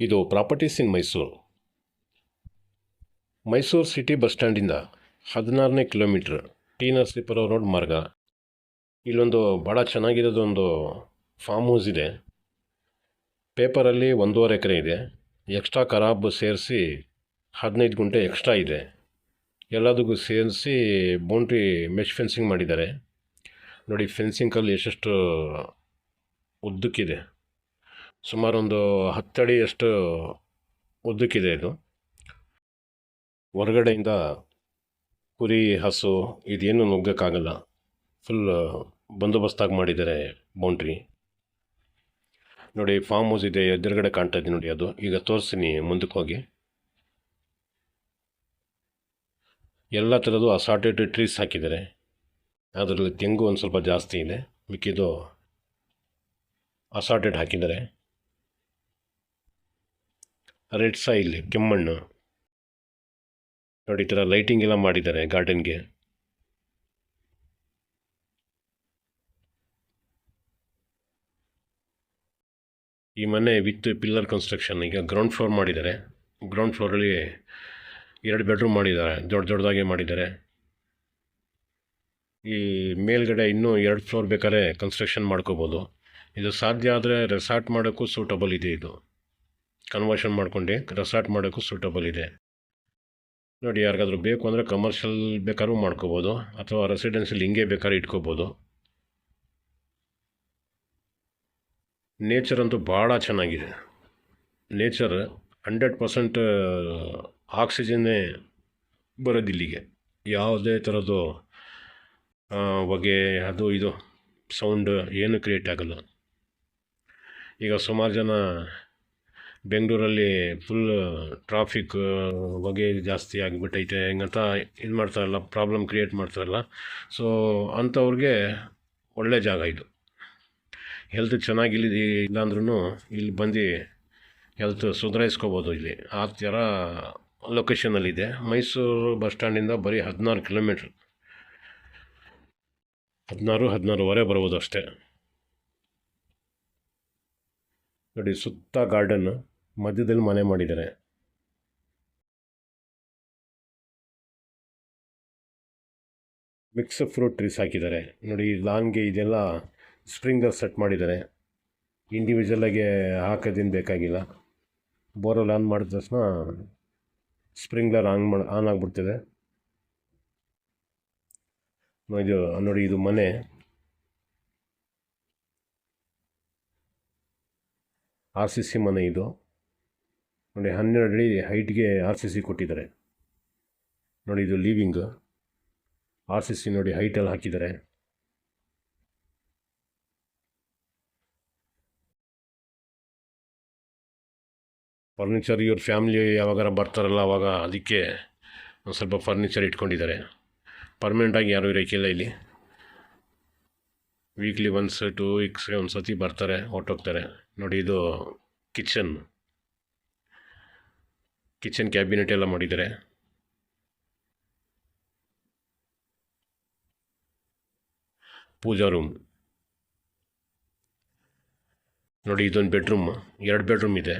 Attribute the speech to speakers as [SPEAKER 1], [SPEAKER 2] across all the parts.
[SPEAKER 1] ಇದು properties in Mysuru. Mysuru city bus ಸ್ಟ್ಯಾಂಡಿಂದ 16ನೇ ಕಿಲೋಮೀಟ್ರ್, ಟಿ ನರಸೀಪುರ ರೋಡ್ ಮಾರ್ಗ. ಇಲ್ಲೊಂದು ಭಾಳ ಚೆನ್ನಾಗಿರೋದೊಂದು ಫಾರ್ಮ್ ಹೌಸ್ ಇದೆ. ಪೇಪರಲ್ಲಿ 1.5 ಎಕರೆ ಇದೆ. ಎಕ್ಸ್ಟ್ರಾ ಖರಾಬ್ ಸೇರಿಸಿ 15 ಗುಂಟೆ ಎಕ್ಸ್ಟ್ರಾ ಇದೆ. ಎಲ್ಲದಕ್ಕೂ ಸೇರಿಸಿ ಬೌಂಡ್ರಿ ಮೆಶ್ ಫೆನ್ಸಿಂಗ್ ಮಾಡಿದ್ದಾರೆ. ನೋಡಿ ಫೆನ್ಸಿಂಗ್ ಕಲ್ಲು ಎಷ್ಟೆಷ್ಟು ಉದ್ದಕ್ಕಿದೆ. ಸುಮಾರೊಂದು 10 ಅಡಿಯಷ್ಟು ಉದ್ದಕ್ಕಿದೆ ಇದು. ಹೊರಗಡೆಯಿಂದ ಕುರಿ, ಹಸು ಇದೇನು ನುಗ್ಗಕ್ಕಾಗಲ್ಲ. ಫುಲ್ ಬಂದೋಬಸ್ತಾಗಿ ಮಾಡಿದ್ದಾರೆ ಬೌಂಡ್ರಿ. ನೋಡಿ ಫಾರ್ಮ್ ಹೌಸ್ ಇದೆ, ಎದುರುಗಡೆ ಕಾಣ್ತಾ ಇದೆ ನೋಡಿ. ಅದು ಈಗ ತೋರಿಸ್ತೀನಿ ಮುಂದಕ್ಕೆ ಹೋಗಿ. ಎಲ್ಲ ಥರದ್ದು ಅಸಾರ್ಟೆಡ್ ಟ್ರೀಸ್ ಹಾಕಿದ್ದಾರೆ. ಅದರಲ್ಲಿ ತೆಂಗು ಒಂದು ಸ್ವಲ್ಪ ಜಾಸ್ತಿ ಇದೆ, ಮಿಕ್ಕಿದ್ದು ಅಸಾರ್ಟೆಡ್ ಹಾಕಿದ್ದಾರೆ. ರೆಡ್ ಸಾಯಿಲ್, ಕೆಮ್ಮಣ್ಣು ನೋಡಿ. ಈ ಥರ ಲೈಟಿಂಗ್ ಎಲ್ಲ ಮಾಡಿದ್ದಾರೆ ಗಾರ್ಡನ್ಗೆ. ಈ ಮನೆ ವಿತ್ ಪಿಲ್ಲರ್ ಕನ್ಸ್ಟ್ರಕ್ಷನ್. ಈಗ ಗ್ರೌಂಡ್ ಫ್ಲೋರ್ ಮಾಡಿದ್ದಾರೆ. ಗ್ರೌಂಡ್ ಫ್ಲೋರಲ್ಲಿ 2 ಬೆಡ್ರೂಮ್ ಮಾಡಿದ್ದಾರೆ, ದೊಡ್ಡದಾಗೆ ಮಾಡಿದ್ದಾರೆ. ಈ ಮೇಲ್ಗಡೆ ಇನ್ನೂ 2 ಫ್ಲೋರ್ ಬೇಕಾದ್ರೆ ಕನ್ಸ್ಟ್ರಕ್ಷನ್ ಮಾಡ್ಕೋಬೋದು. ಇದು ಸಾಧ್ಯ ಆದರೆ ರೆಸಾರ್ಟ್ ಮಾಡೋಕ್ಕೂ ಸೂಟಬಲ್ ಇದೆ. ಇದು ಕನ್ವರ್ಷನ್ ಮಾಡ್ಕೊಂಡು ರೆಸಾರ್ಟ್ ಮಾಡೋಕ್ಕೂ ಸೂಟಬಲ್ ಇದೆ ನೋಡಿ. ಯಾರಿಗಾದ್ರೂ ಬೇಕು ಅಂದರೆ ಕಮರ್ಷಿಯಲ್ ಬೇಕಾದ್ರೂ ಮಾಡ್ಕೋಬೋದು, ಅಥವಾ ರೆಸಿಡೆನ್ಷಿಯಲ್ ಹಿಂಗೆ ಬೇಕಾದ್ರೂ ಇಟ್ಕೋಬೋದು. ನೇಚರ್ ಅಂತೂ ಭಾಳ ಚೆನ್ನಾಗಿದೆ. ನೇಚರ್ 100% ಆಕ್ಸಿಜನ್ನೇ ಬರೋದಿಲ್ಲಿಗೆ. ಯಾವುದೇ ಥರದ್ದು ಹೊಗೆ ಅದು ಇದು ಸೌಂಡ್ ಏನು ಕ್ರಿಯೇಟ್ ಆಗಲ್ಲ. ಈಗ ಸುಮಾರು ಜನ ಬೆಂಗಳೂರಲ್ಲಿ ಫುಲ್ ಟ್ರಾಫಿಕ್, ಹೊಗೆ ಜಾಸ್ತಿ ಆಗಿಬಿಟ್ಟೈತೆ ಹೆಂಗಂತ ಇದು ಮಾಡ್ತಾರಲ್ಲ, ಪ್ರಾಬ್ಲಮ್ ಕ್ರಿಯೇಟ್ ಮಾಡ್ತಾರಲ್ಲ. ಸೊ ಅಂಥವ್ರಿಗೆ ಒಳ್ಳೆ ಜಾಗ ಇದು. ಹೆಲ್ತ್ ಚೆನ್ನಾಗಿಲ್ಲ ಇಲ್ಲಾಂದ್ರೂ ಇಲ್ಲಿ ಬಂದು ಹೆಲ್ತ್ ಸುಧಾರಿಸ್ಕೋಬೋದು ಇಲ್ಲಿ. ಆ ಥರ ಲೊಕೇಶನಲ್ಲಿದೆ. ಮೈಸೂರು ಬಸ್ ಸ್ಟ್ಯಾಂಡಿಂದ ಬರೀ 16 ಕಿಲೋಮೀಟ್ರ್, 16-16.5 ಬರ್ಬೋದು ಅಷ್ಟೇ ನೋಡಿ. ಸುತ್ತ ಗಾರ್ಡನ್, ಮಧ್ಯದಲ್ಲಿ ಮನೆ ಮಾಡಿದ್ದಾರೆ. ಮಿಕ್ಸ್ ಫ್ರೂಟ್ ಟ್ರೀಸ್ ಹಾಕಿದ್ದಾರೆ ನೋಡಿ. ಲಾನ್ಗೆ ಇದೆಲ್ಲ ಸ್ಪ್ರಿಂಗರ್ ಸೆಟ್ ಮಾಡಿದ್ದಾರೆ. ಇಂಡಿವಿಜುವಲಾಗಿ ಹಾಕೋದೇನು ಬೇಕಾಗಿಲ್ಲ. ಬೋರಲ್ಲಿ ಆನ್ ಮಾಡಿದ ತಕ್ಷಣ ಸ್ಪ್ರಿಂಗ್ಲರ್ ಆನ್ ಆಗಿಬಿಡ್ತದೆ. ಇದು ನೋಡಿ, ಇದು ಮನೆ. RCC ಮನೆ ಇದು ನೋಡಿ. 12 ಅಡಿ ಹೈಟ್ಗೆ RCC ಕೊಟ್ಟಿದ್ದಾರೆ ನೋಡಿ. ಇದು ಲಿವಿಂಗ್ RCC ನೋಡಿ, ಹೈಟಲ್ಲಿ ಹಾಕಿದ್ದಾರೆ. ಫರ್ನಿಚರ್ ಇವ್ರ ಫ್ಯಾಮಿಲಿ ಯಾವಾಗಾರ ಬರ್ತಾರಲ್ಲ ಅವಾಗ ಅದಕ್ಕೆ ಒಂದು ಸ್ವಲ್ಪ ಫರ್ನಿಚರ್ ಇಟ್ಕೊಂಡಿದ್ದಾರೆ. ಪರ್ಮನೆಂಟಾಗಿ ಯಾರೂ ಇರೋಕ್ಕಿಲ್ಲ ಇಲ್ಲಿ. ವೀಕ್ಲಿ ಒನ್ಸ್ 2 ವೀಕ್ಸ್ಗೆ ಒಂದು ಸತಿ ಬರ್ತಾರೆ, ಹೊರ್ಟೋಗ್ತಾರೆ ನೋಡಿ. ಇದು ಕಿಚನ್ ಕ್ಯಾಬಿನೆಟ್ ಎಲ್ಲ ಮಾಡಿದ್ದಾರೆ. ಪೂಜಾ ರೂಮ್ ನೋಡಿ. ಇದೊಂದು ಬೆಡ್ರೂಮ್, 2 ಬೆಡ್ರೂಮ್ ಇದೆ.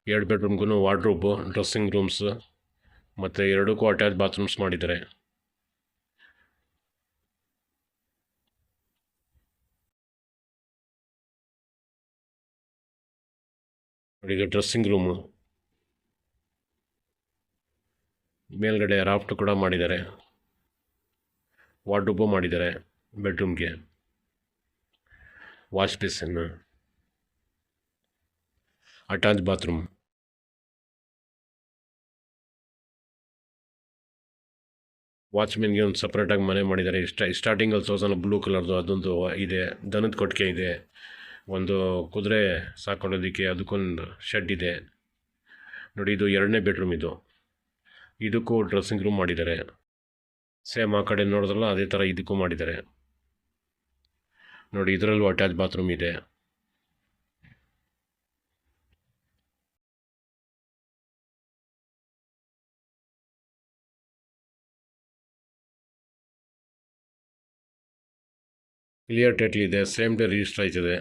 [SPEAKER 1] ಎರಡು ಬೆಡ್ರೂಮ್ಗೂ ವಾರ್ಡ್ರೋಬು, ಡ್ರೆಸ್ಸಿಂಗ್ ರೂಮ್ಸ್ ಮತ್ತು 2ಕ್ಕೂ ಅಟ್ಯಾಚ್ ಬಾತ್ರೂಮ್ಸ್ ಮಾಡಿದ್ದಾರೆ. ನೋಡಿ, ಇದು ಡ್ರೆಸ್ಸಿಂಗ್ ರೂಮು. ಮೇಲ್ಗಡೆ ರಾಫ್ಟ್ ಕೂಡ ಮಾಡಿದ್ದಾರೆ. ವಾರ್ಡ್ರೋಬು ಮಾಡಿದ್ದಾರೆ ಬೆಡ್ರೂಮ್ಗೆ. Wash basin, attach bathroom. ವಾಚ್ಮೆನ್ಗೆ ಒಂದು ಸಪ್ರೇಟಾಗಿ ಮನೆ ಮಾಡಿದ್ದಾರೆ. ಸ್ಟಾರ್ಟಿಂಗಲ್ಲಿ ತೋರ್ಸೋಣ ಬ್ಲೂ ಕಲರ್ದು ಅದೊಂದು ಇದೆ. ದನದ ಕೊಟ್ಟಿಗೆ ಇದೆ. ಒಂದು ಕುದುರೆ ಸಾಕೊಳ್ಳೋದಕ್ಕೆ ಅದಕ್ಕೊಂದು ಶೆಡ್ ಇದೆ ನೋಡಿ. ಇದು 2ನೇ ಬೆಡ್ರೂಮ್. ಇದಕ್ಕೂ ಡ್ರೆಸ್ಸಿಂಗ್ ರೂಮ್ ಮಾಡಿದ್ದಾರೆ. ಸೇಮ್ ಆ ಕಡೆ ನೋಡಿದ್ರಲ್ಲ ಅದೇ ಥರ ಇದಕ್ಕೂ ಮಾಡಿದ್ದಾರೆ ನೋಡಿ. ಇದರಲ್ಲೂ ಅಟ್ಯಾಚ್ ಬಾತ್ರೂಮ್ ಇದೆ. ಕ್ಲಿಯರ್ ಟೈಟ್ಲ್ ಇದೆ, ಸೇಮ್ ಡೇ ರಿಜಿಸ್ಟರ್ ಆಯ್ತದೆ.